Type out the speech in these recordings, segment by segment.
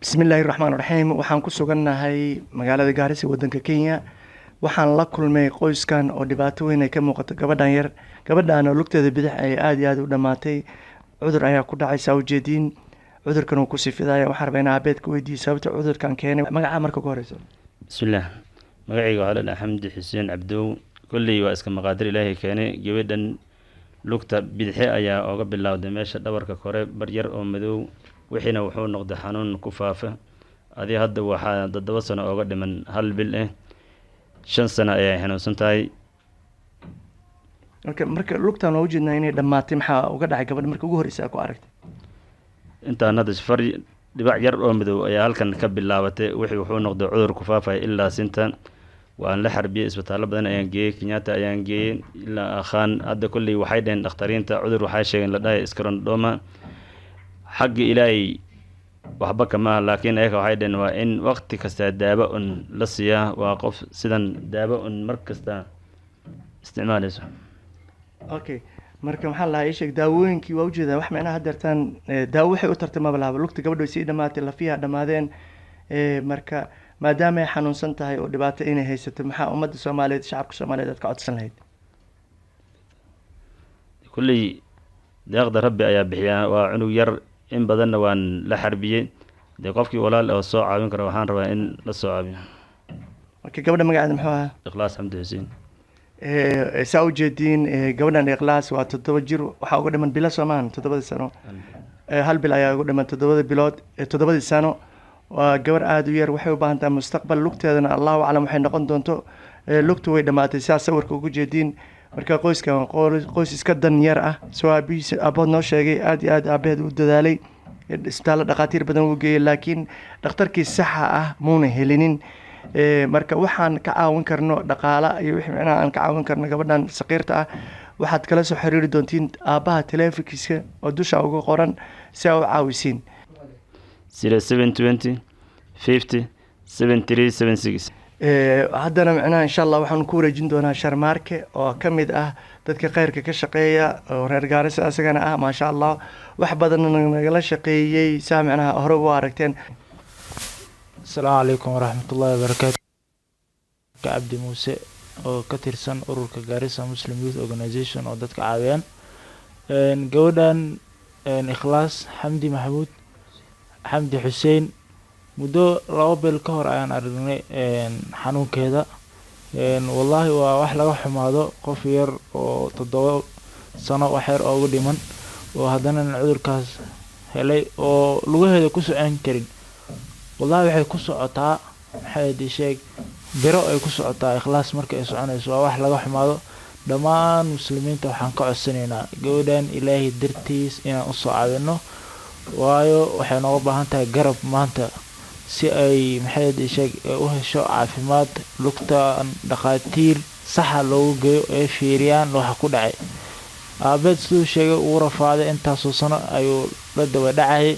bismillaahi raxmaan raxiim. Waxaan ku sugannahay magaalada Gaarisa waddanka Kenya. Waxaan la kulmay qoyskan oo dhibaato weyn ay ka muuqato gabadhan yar. Gabadhan oo lugteeda bidix ay aad iyo aad u dhamaatay. Cudur ayaa ku dhacay saa ujeediin. Cudurkan uu ku sifidaya. Waxaan rabaa inaan aabeed ka weydiiyo sababta cudurkan keenay. Magaca marka ku horeyso. bismillaah magacayga waxaa la dhahaa xamdi xuseen cabdow kolley waa iska maqaadir ilaahay keenay gabadhan lugta bidixi ayaa ooga bilowday meesha dhabarka kore baryar oo madow wixiina wuxuu noqday xanuun ku faafa adii hadda waxaa 7 sano ooga dhiman hal bil 5 sano ayay xanuunsan tahay marka lugtan oo ujeedna inay dhamaatay maxaa uga dhacay gabadha markii ugu horeysa ku aragtay intaan hadda safar dhibac yar oo madow ayaa halkan ka bilaabatay wixii wuxuu noqday cudur ku faafay ilaa sintan waan la xarbiyay isbitaallo badan ayaan geeyay Kenyatta ayaan geeyay ilaa akhaan hadda kulli waxay dhaheen dhaqtariinta cudur waxay sheegeen la dhahay scleroderma xagga ilaahay waxba kama laakiin ayaga waxay dhaheen waa in waqti kasta daawo un la siiyaa waa qof sidan daawo un mar kasta isticmaalayso marka maxaa la sheeg daawooyinkii waa ujeedaa wax macnaha hadeertaan daawo waxay u tartay mabalaaba lugta gabadhu si dhamaatay lafiya dhamaadeen marka maadaama ay xanuunsan tahay oo dhibaato inay haysato maxaa ummadda Soomaaliyeed shacabka Soomaaliyeed ka codsan lahayd kulli deeqda rabbi ayaa bixiya waa cunug yar in badanna waan la xarbiyay qofkii walaal oo soo caawin kara waxaan rabaa in la soo caawiyo marka gabadha magaceeda muxuu ahaa Ikhlaas Xamdi Xuseen saa ujeediin gabadhan Ikhlaas waa 7 jir waxa uga dhiman bilo Soomaan 7 sano hal bil ayaa uga dhiman 7 bilood 7 sano waa gabar aad u yar waxay u baahan tahay mustaqbal lugteedana Allahu a'lam waxay noqon doonto lugtu way dhamaatay saa sawirka ugu jeedin marka qoyskan qoys iska dan yar ah soo abood noo sheegay aad iyo aad aabeed u dadaalay isbitaal dhaqaatiir badan u geeyay laakiin dhakhtarkii saxa ah muuna helinin marka waxaan ka caawin karno dhaqaala iyo wixii macnaha aan ka caawin karno gabadhan saqiirta ah waxaad kala soo xiriiri doontiin aabaha telefonkiisa oo dusha ugu qoran si aad u caawisiin 0720 50 7376 haddana macnaha insha Allah waxaan ku wareejin doonaa Sharmaarke oo ka mid ah dadka khayrka ka shaqeeya oo reer Gaarisa asagana ah ma sha Allah wax badan nagala shaqeeyay saa macnaha hore u aragteen Assalaamu calaykum waraxmatullaahi wabarakaatuh Cabdi Muuse oo ka tirsan ururka Gaarisa Muslim Youth Organization oo dadka caawiyaan gabadhan Ikhlaas Xamdi Maxamuud Xamdi Xuseen muddo 2 bil ka hor ayaan aragnay xanuunkeeda wallahi waa wax laga xumaado qof yar oo 7 sano wax yar oo ugu dhiman oo haddana cudurkaas helay oo lugaheeda ku socon karin wallahi waxay ku socotaa maxay sheeg biro ay ku socotaa Ikhlaas markay ay soconayso waa wax laga xumaado dhammaan muslimiinta waxaan ka codsanaynaa gabadhan Ilaahay dartiis inaan u soo caawino waayo waxay nooga baahan tahay garab maanta si ay maxay sheeg u hesho caafimaad lugta dhaqaatiir sax loogu geeyo ee fiiriyaan waxa ku dhacay aabeed soo sheegay uu rafaaday intaas oo sano ayuu la daba dhacay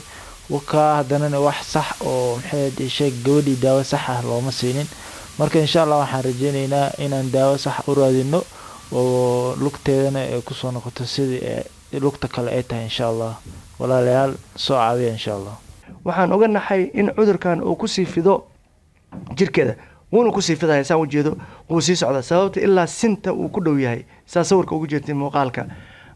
waka haddana wax sax oo maxay sheeg gabadhii daawo sax ah looma siinin marka insha Allah waxaan rajaynaynaa inaan daawo sax u raadino oo lugteedana ay ku soo noqoto sidii lugta kale ay tahay insha Allah walaalayaal soo caawiya insha Allah waxaan oga naxay in cudurkan uu ku sii fido jirkeeda wuuna ku sii fidayaa saan u jeedo uu sii socda sababta ilaa sinta uu ku dhow yahay saa sawirka ugu jeedtay muuqaalka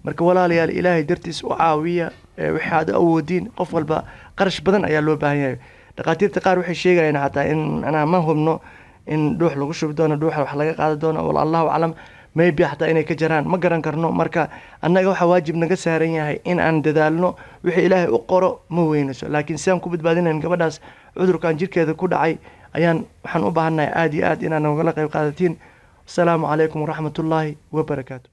marka walaalayaal Ilaahay dartiis u caawiya wixii aad awoodiin qof walba qarash badan ayaa loo baahan yahay dhaqaatiirta qaar waxay sheegayaan xataa in macnaha ma hubno in dhuux lagu shubi doono dhuux wax laga qaadi doono wallahu a'lam maybe xataa inay ka jaraan ma garan karno marka annaga waxa waajib naga saaran yahay in aan dadaalno wixii Ilaahay u qoro ma weynayso laakiin si aan ku badbaadinayn gabadhaas cudurkan jirkeeda ku dhacay waxaan u baahanahay aad iyo aad inaan nagala qayb qaadatiin assalaamu calaykum waraxmatullaahi wabarakaatuh